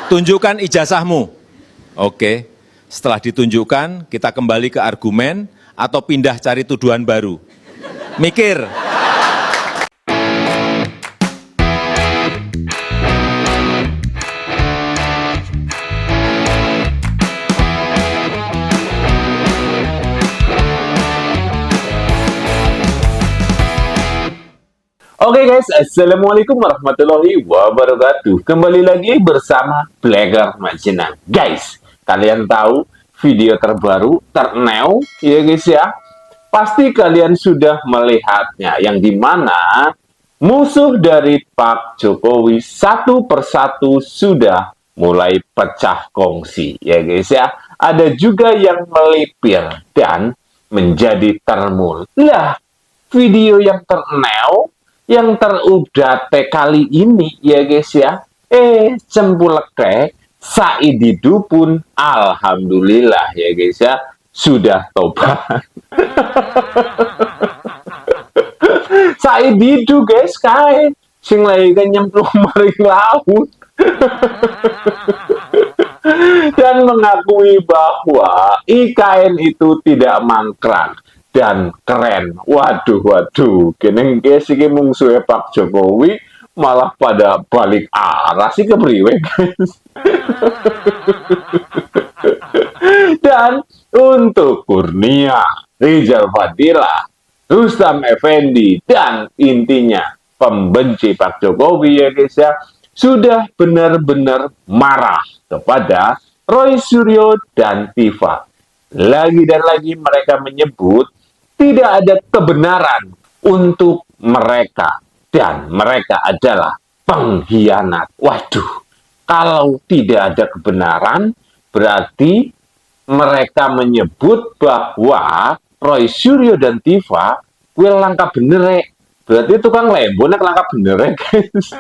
Tunjukkan ijazahmu. Oke, setelah ditunjukkan, kita kembali ke argumen atau pindah cari tuduhan baru. Mikir. Oke guys, Assalamualaikum warahmatullahi wabarakatuh. Kembali lagi bersama Blogger Majenang. Guys, kalian tahu video terbaru terneo ya guys ya? Pasti kalian sudah melihatnya, yang dimana musuh dari Pak Jokowi satu persatu sudah mulai pecah kongsi ya guys ya. Ada juga yang melipir dan menjadi termul. Lah, video yang terneo, yang terupdate kali ini ya guys ya, cempuleke Saididu pun alhamdulillah ya guys ya sudah tobat. Saididu guys kae sing lagi nyemplung maring laut dan mengakui bahwa IKN itu tidak mangkrak dan keren. Waduh, keneng guys iki mungsuhe Pak Jokowi malah pada balik arah sih kepriwe guys. Dan untuk Kurnia, Rizal Fadila, Rustam Effendi, dan intinya pembenci Pak Jokowi ya guys ya, sudah benar-benar marah kepada Roy Suryo dan Tifa. Lagi dan lagi mereka menyebut tidak ada kebenaran untuk mereka dan mereka adalah pengkhianat. Waduh, kalau tidak ada kebenaran berarti mereka menyebut bahwa Roy Suryo dan Tifa kuwi langka bener. Berarti tukang lembon langka bener guys.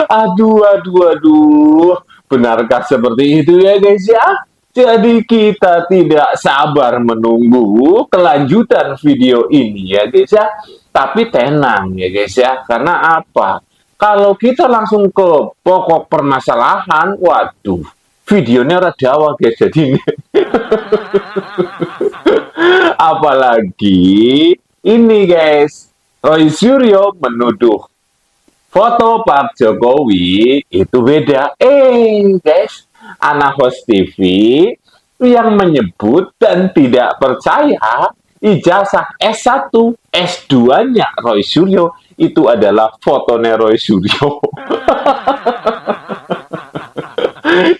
Aduh. Benarkah seperti itu ya guys ya? Jadi kita tidak sabar menunggu kelanjutan video ini ya guys ya. Tapi tenang ya guys ya. Karena apa? Kalau kita langsung ke pokok permasalahan, waduh, videonya rada awal guys jadi. Apalagi ini guys, Roy Suryo menuduh foto Pak Jokowi itu beda. Guys, anak host TV yang menyebut dan tidak percaya ijazah S1, S2-nya Roy Suryo itu adalah fotonya Roy Suryo.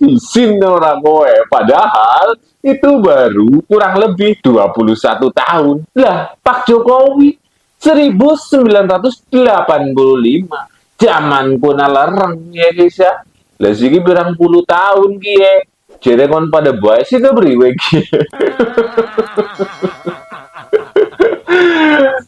Isin ora kowe, padahal itu baru kurang lebih 21 tahun. Lah, Pak Jokowi 1985. Zaman kuna larang ya guys ya. Lah siki pirang puluh tahun ki ya. Jere kon pada bae sih kepriwe ki.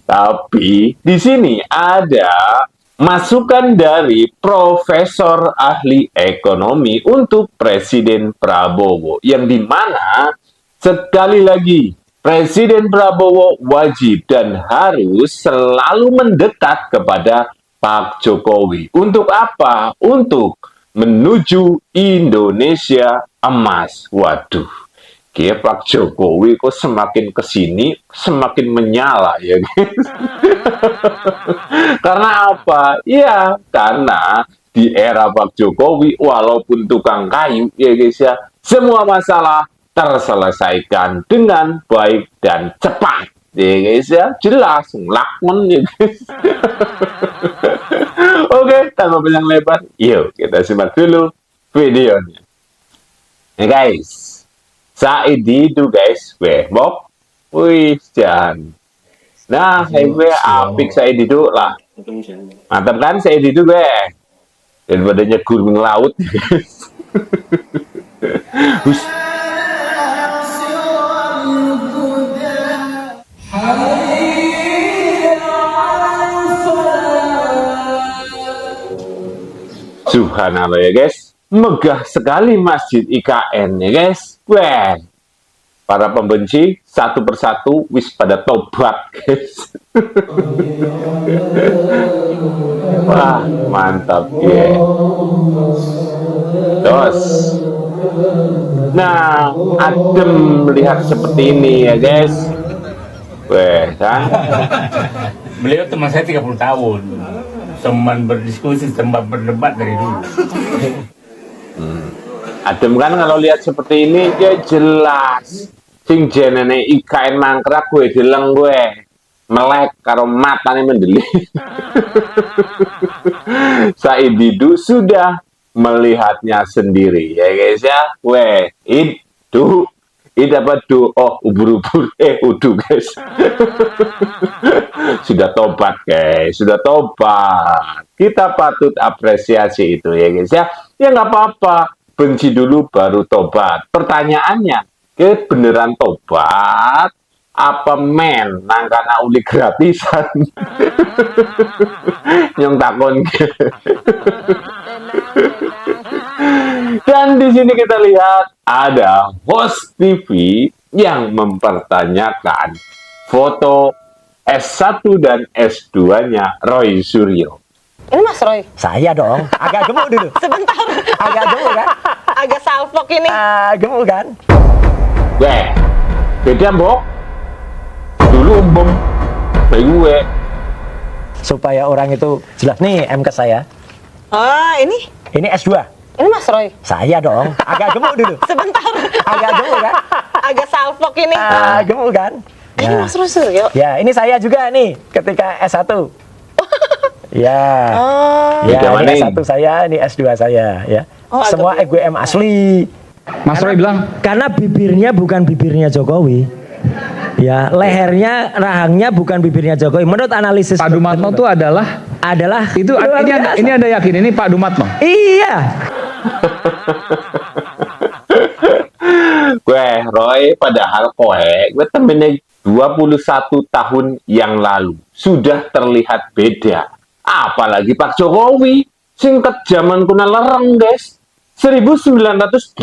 Tapi di sini ada masukan dari profesor ahli ekonomi untuk Presiden Prabowo, yang dimana sekali lagi Presiden Prabowo wajib dan harus selalu mendekat kepada Pak Jokowi. Untuk apa? Untuk menuju Indonesia emas. Waduh, kayak Pak Jokowi kok semakin kesini semakin menyala ya guys. Karena apa? Ya, karena di era Pak Jokowi walaupun tukang kayu ya guys ya, semua masalah terselesaikan dengan baik dan cepat. Ya guys ya, jelas lakon ya guys. Oke, tanpa panjang lebar, yuk kita simak dulu videonya. Nah guys, Saididu guys, bok, wih jangan. Nah, gue apik Saididu lah. Mantap kan Saididu gue. Daripada nyegur laut. Hus. Subhanallah ya guys, megah sekali masjid IKN ya guys. Weh, Para pembenci satu persatu wis pada tobat, guys. Wah, mantap ya. Terus, nah, adem melihat seperti ini ya, guys. Weh, kan? Beliau teman saya 30 tahun. Teman berdiskusi, teman berdebat dari dulu. Adem kan kalau lihat seperti ini, ya jelas. Sing jenenge IKN mangkrak gue dileng gue. Melek karo matanya mendelik. Saididu sudah melihatnya sendiri ya guys ya. Weh, itu apa do? Oh, ubur-ubur. Udu guys. Sudah tobat guys, sudah tobat. Kita patut apresiasi itu ya guys ya. Ya nggak apa-apa, benci dulu baru tobat. Pertanyaannya, beneran tobat? Apa men nangkana uli gratisan? Yang takon. Dan di sini kita lihat ada host TV yang mempertanyakan foto S1 dan S2-nya Roy Suryo. Ini Mas Roy. Saya dong. Agak gemuk dulu. Sebentar. Agak gemuk kan? Agak salfok ini. Gemuk kan? Weh, beda mbok. Dulu umbem. Kayak gue. Supaya orang itu jelas nih MK saya. Oh, ini Ini S2. ini Mas Roy. Saya dong. Agak gemuk dulu. Sebentar. Agak gemuk kan? Agak salfok ini. Gemuk kan? Ini Mas Roy Suryo. Ya, ini saya juga nih ketika S1. Ya. Oh. Ya, Beda ini mana? S1 saya, ini S2 saya ya. Oh, agak Semua beda. FGM asli. Mas Roy bilang, Karena bibirnya bukan bibirnya Jokowi. Ya, lehernya, rahangnya bukan bibirnya Jokowi. Menurut analisis Pak Dumatno itu adalah itu luar ini biasa. ada yakin ini Pak Dumatno. Iya. Gue Roy padahal gue temennya 21 tahun yang lalu sudah terlihat beda. Apalagi Pak Jokowi singkat zaman kuna lereng guys. 1985.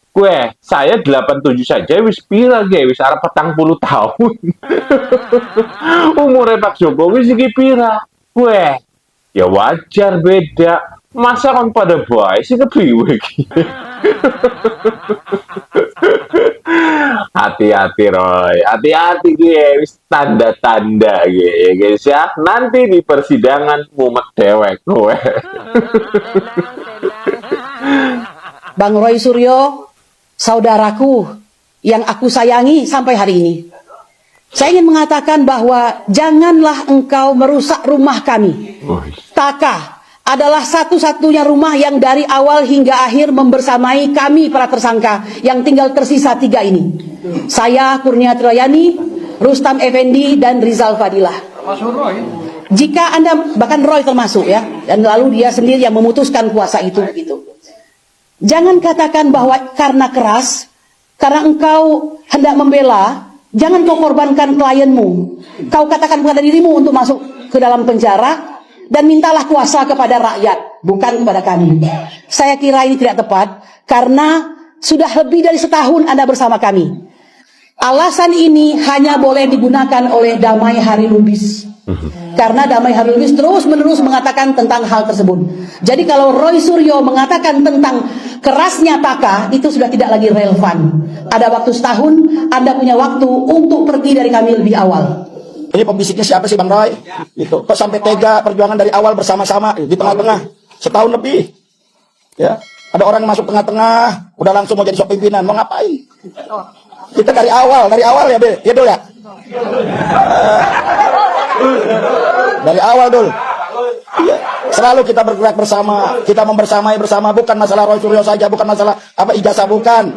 Gue saya 87 saja wis pira ge wis arep 40 tahun. Umurnya Pak Jokowi siki pira. Gue ya wajar beda. Masa kan pada baik sih kepriwe iki. Hati-hati Roy, hati-hati guys, tanda-tanda ya guys ya. Nanti di persidangan mumet dewek gue. Bang Roy Suryo, saudaraku yang aku sayangi sampai hari ini. Saya ingin mengatakan bahwa janganlah engkau merusak rumah kami. Taka adalah satu-satunya rumah yang dari awal hingga akhir membersamai kami para tersangka yang tinggal tersisa 3 ini. Saya Kurnia Trayani, Rustam Effendi, dan Rizal Fadilah. Jika Anda, bahkan Roy termasuk ya, dan lalu dia sendiri yang memutuskan kuasa itu begitu. Jangan katakan bahwa karena keras, karena engkau hendak membela, jangan kau korbankan klienmu. Kau katakan kepada dirimu untuk masuk ke dalam penjara, dan mintalah kuasa kepada rakyat, bukan kepada kami. Saya kira ini tidak tepat, karena sudah lebih dari setahun Anda bersama kami. Alasan ini hanya boleh digunakan oleh Damai Hari Lubis. Karena Damai Hari Lubis terus-menerus mengatakan tentang hal tersebut. Jadi kalau Roy Suryo mengatakan tentang kerasnya Taka, itu sudah tidak lagi relevan. Ada waktu setahun, Anda punya waktu untuk pergi dari kami lebih awal. Ini pembisiknya siapa sih Bang Roy? Gitu. Kok sampai tega perjuangan dari awal bersama-sama di tengah-tengah setahun lebih? Ya, ada orang masuk tengah-tengah, udah langsung mau jadi sok pimpinan, mau ngapain? Kita dari awal ya, Dul, ya Dul ya. Dari awal Dul. Iya, selalu kita bergerak bersama, kita membersamai bersama, bukan masalah Roy Suryo saja, bukan masalah apa ijazah bukan.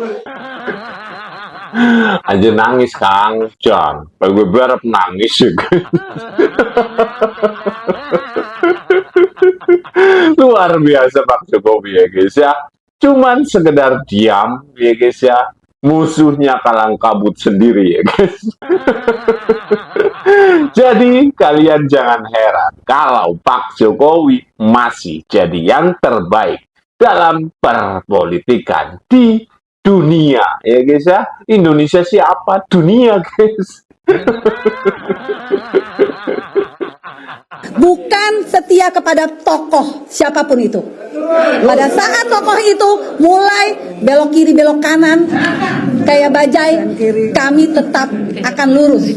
Anjir nangis Kang John, gue berharap nangis juga. Luar biasa Pak Jokowi ya guys ya. Cuman sekedar diam ya guys ya. Musuhnya kalang kabut sendiri ya guys. Jadi kalian jangan heran kalau Pak Jokowi masih jadi yang terbaik dalam perpolitikan di dunia ya guys ya. Indonesia siapa? Dunia guys. Bukan setia kepada tokoh siapapun itu. Pada saat tokoh itu mulai belok kiri belok kanan kayak bajai, kami tetap akan lurus.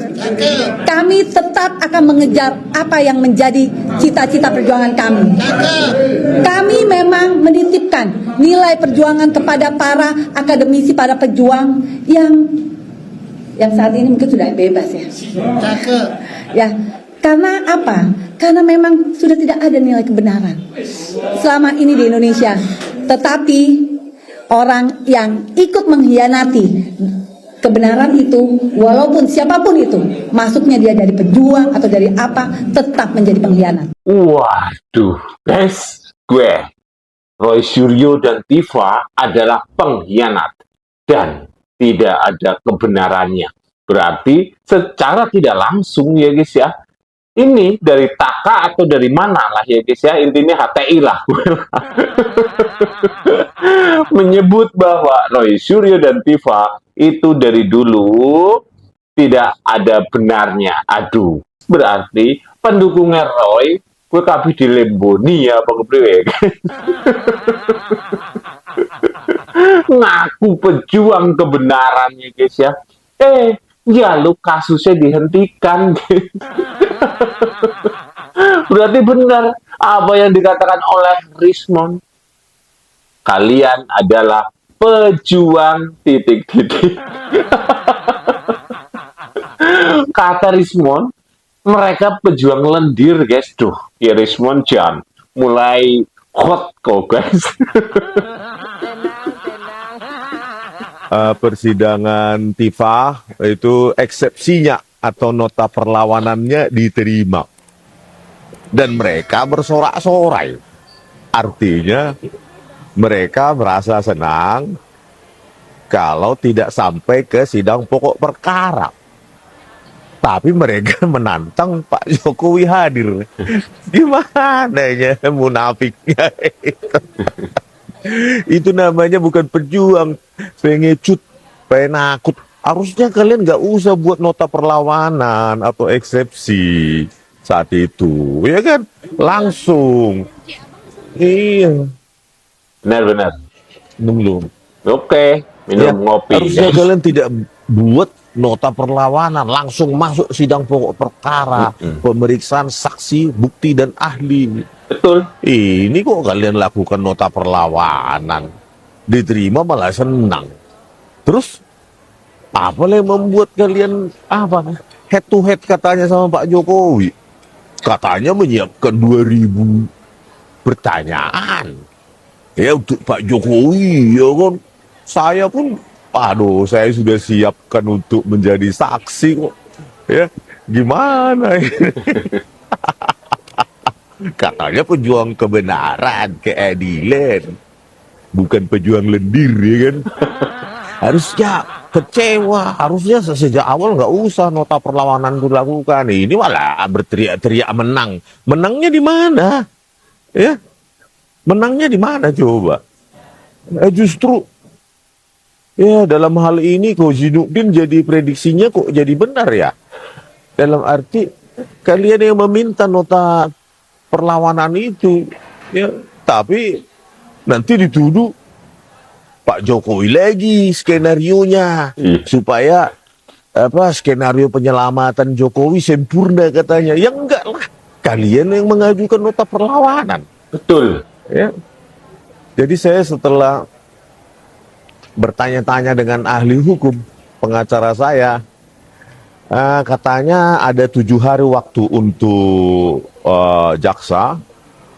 Kami tetap akan mengejar apa yang menjadi cita-cita perjuangan kami. Kami memang menitipkan nilai perjuangan kepada para akademisi, para pejuang yang saat ini mungkin sudah bebas ya. Ya, karena apa? Karena memang sudah tidak ada nilai kebenaran selama ini di Indonesia. Tetapi orang yang ikut mengkhianati kebenaran itu, walaupun siapapun itu, masuknya dia dari pejuang atau dari apa, tetap menjadi pengkhianat. Waduh, guys, Roy Suryo dan Tifa adalah pengkhianat dan tidak ada kebenarannya. Berarti secara tidak langsung ya guys ya, ini dari Taka atau dari mana lah ya guys ya, intinya HTI lah. Menyebut bahwa Roy Suryo dan Tifa itu dari dulu tidak ada benarnya. Aduh, berarti pendukungnya Roy gue kabeh dilemboni ya apa kepriwe. Ngaku pejuang kebenaran ya guys ya. Ya lu kasusnya dihentikan. Berarti benar apa yang dikatakan oleh Rismond. Kalian adalah pejuang titik-titik. Kata Rismond, mereka pejuang lendir guys. Duh, ya Rismond Jan mulai hot kok guys. Persidangan Tifa itu eksepsinya atau nota perlawanannya diterima dan mereka bersorak-sorai, artinya mereka merasa senang kalau tidak sampai ke sidang pokok perkara, tapi mereka menantang Pak Jokowi hadir. Gimana ya munafiknya itu? Itu namanya bukan pejuang, pengecut, penakut. Harusnya kalian nggak usah buat nota perlawanan atau eksepsi saat itu, ya kan? Langsung. Iya. Benar-benar. Belum. Oke, minum ngopi. Harusnya kalian tidak buat nota perlawanan, langsung masuk sidang pokok perkara, pemeriksaan saksi, bukti dan ahli. Betul. Ini kok kalian lakukan nota perlawanan, diterima malah senang. Terus apa yang membuat kalian head to head katanya sama Pak Jokowi? Katanya menyiapkan 2000 pertanyaan ya untuk Pak Jokowi, ya kan? Saya pun, saya sudah siapkan untuk menjadi saksi kok. Ya, gimana ini? Katanya pejuang kebenaran, keadilan, bukan pejuang lendir, ya kan? Harusnya kecewa, harusnya sejak awal nggak usah nota perlawanan dilakukan. Ini malah berteriak-teriak menang. Menangnya di mana? Ya, menangnya di mana coba? Justru, ya dalam hal ini kok Zainuddin jadi prediksinya kok jadi benar ya? Dalam arti kalian yang meminta nota perlawanan itu, ya, tapi nanti dituduh Pak Jokowi lagi skenarionya supaya skenario penyelamatan Jokowi sempurna katanya. Ya enggak lah, kalian yang mengajukan nota perlawanan. Betul. Ya. Jadi saya setelah bertanya-tanya dengan ahli hukum, pengacara saya, katanya ada 7 hari waktu untuk jaksa.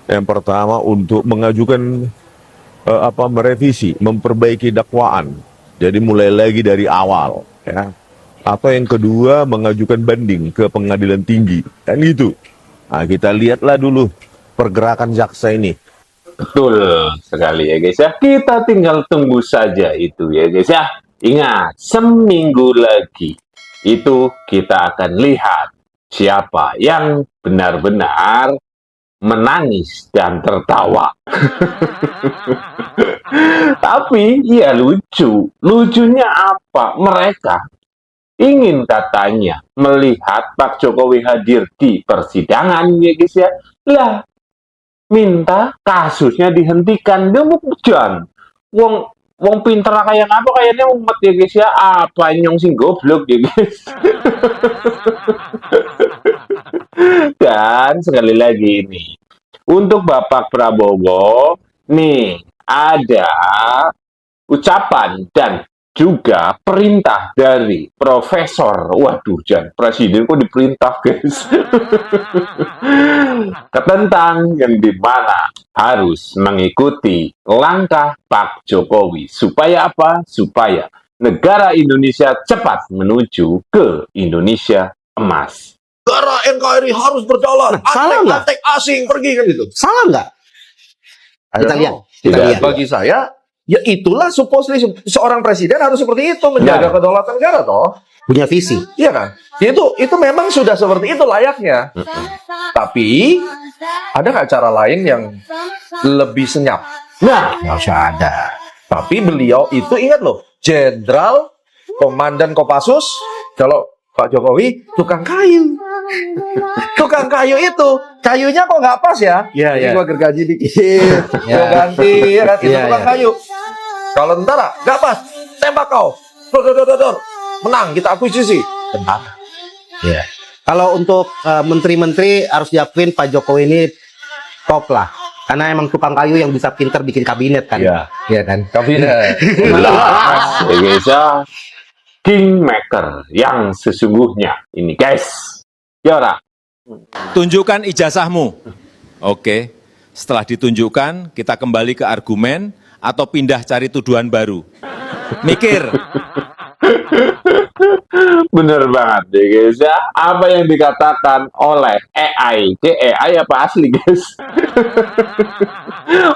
Yang pertama untuk mengajukan merevisi, memperbaiki dakwaan. Jadi mulai lagi dari awal, ya. Atau yang kedua mengajukan banding ke pengadilan tinggi, kan gitu. Nah, kita lihatlah dulu pergerakan jaksa ini. Betul sekali ya guys ya. Kita tinggal tunggu saja itu ya guys ya. Ingat, seminggu lagi itu kita akan lihat siapa yang benar-benar menangis dan tertawa. Tapi ya lucu. Lucunya apa? Mereka ingin katanya melihat Pak Jokowi hadir di persidangan ya guys ya. Lah, minta kasusnya dihentikan. Dia bukan. Wong pinter kayak apa kayaknya umat ya guys ya. Apa nyong sing goblok ya guys. Dan sekali lagi nih, untuk Bapak Prabowo nih ada ucapan dan juga perintah dari Profesor, waduh jangan presiden kok diperintah guys, ketentang yang dimana harus mengikuti langkah Pak Jokowi supaya apa? Supaya negara Indonesia cepat menuju ke Indonesia emas. Negara NKRI harus berjalan. salah nggak? Antek asing pergi kan gitu. Salah nggak? Kita lihat. Kita Tidak. lihat. Bagi saya, ya itulah supposedly seorang presiden harus seperti itu menjaga kedaulatan negara toh. Punya visi. Iya kan? Itu memang sudah seperti itu layaknya. Tapi ada nggak cara lain yang lebih senyap? Nah, Nggak usah ada. Tapi beliau itu ingat loh, Jenderal Komandan Kopassus, kalau Pak Jokowi tukang kayu. Tukang kayu itu, kayunya kok nggak pas ya? Iya, iya. Ini gua gergaji dikit, gua ganti, ya kan? Itu Iya, tukang iya. kayu. Kalau tentara, nggak pas, tembak kau. Dor. Menang, kita akuisisi. Ya. Kalau untuk menteri-menteri harus diakuin Pak Jokowi ini top lah. Karena emang tukang kayu yang bisa pinter bikin kabinet kan. Iya. Iya kan. Kabinet. jelas ya guys ya. Kingmaker yang sesungguhnya ini guys. Ya ora? Tunjukkan ijazahmu. Oke. Setelah ditunjukkan, kita kembali ke argumen atau pindah cari tuduhan baru. Mikir. Bener banget ya guys ya. Apa yang dikatakan oleh AI. AI apa asli guys?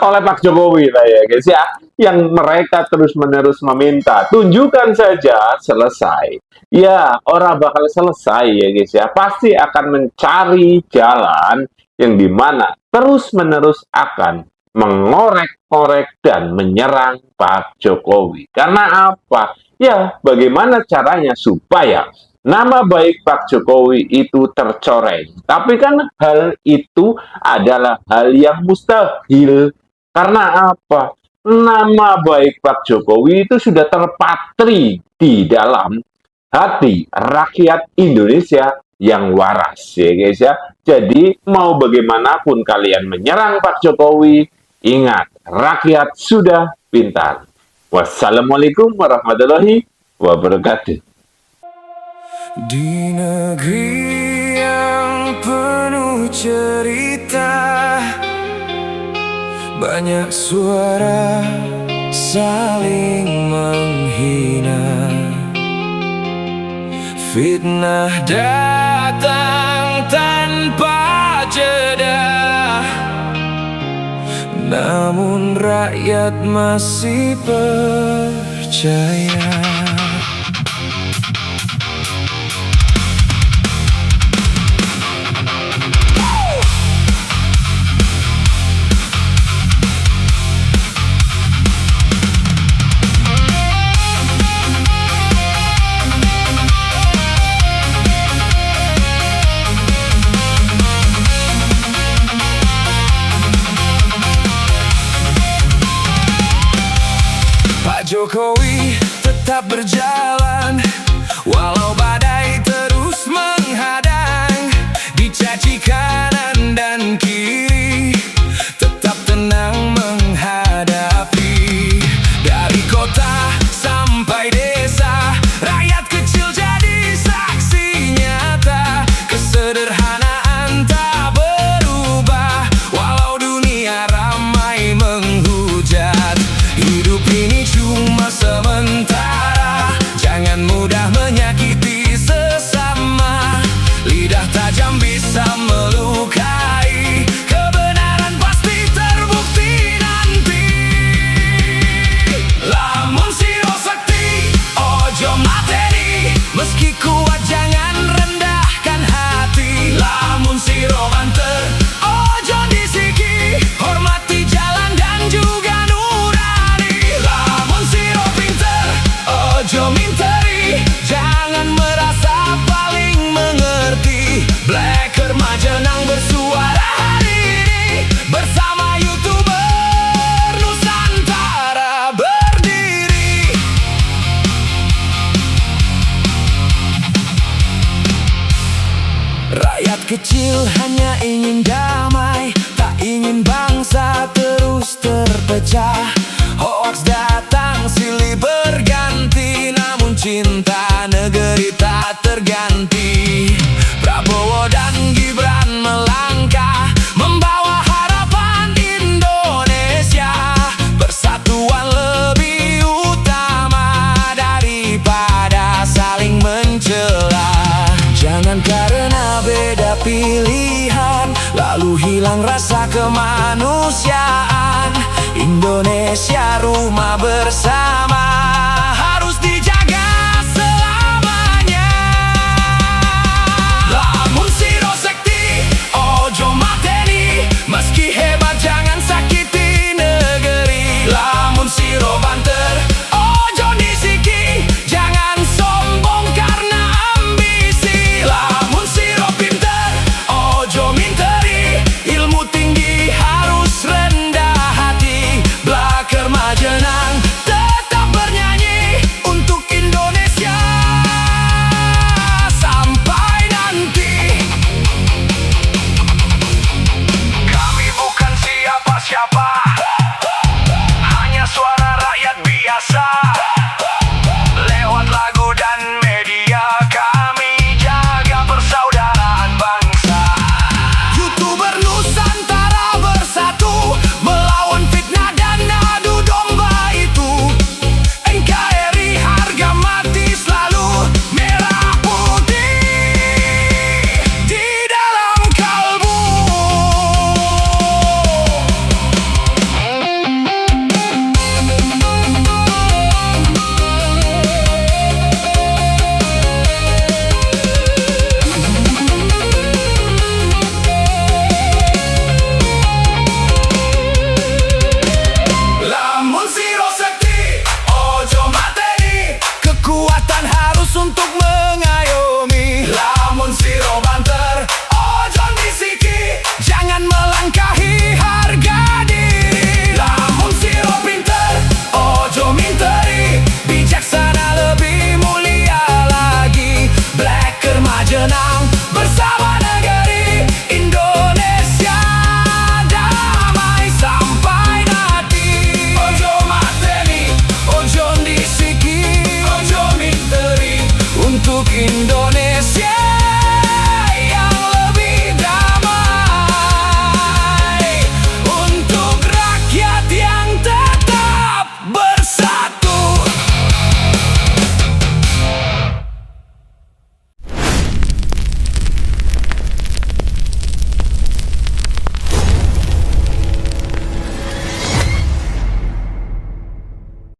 Oleh Pak Jokowi lah ya guys ya. Yang mereka terus-menerus meminta. Tunjukkan saja selesai. Ya, orang bakal selesai ya guys ya. Pasti akan mencari jalan yang dimana terus-menerus akan mengorek-korek dan menyerang Pak Jokowi. Karena apa? Ya, bagaimana caranya supaya nama baik Pak Jokowi itu tercoreng. Tapi kan hal itu adalah hal yang mustahil. Karena apa? Nama baik Pak Jokowi itu sudah terpatri di dalam hati rakyat Indonesia yang waras ya guys ya. Jadi mau bagaimanapun kalian menyerang Pak Jokowi, ingat rakyat sudah pintar. Wassalamualaikum warahmatullahi wabarakatuh. Di negeri yang penuh cerita, banyak suara saling menghina. Fitnah datang tanpa jeda, namun rakyat masih percaya. Jokowi tetap berjalan walau badai terus menghadang, dicaci kanan dan kiri, tetap tenang menghadapi. Dari kota sampai desa, rakyat kecil jadi saksi nyata. Kesederhanaan tak berubah walau dunia ramai menghujat. Hidup ini cuma sementara, jangan mudah menyakiti apa?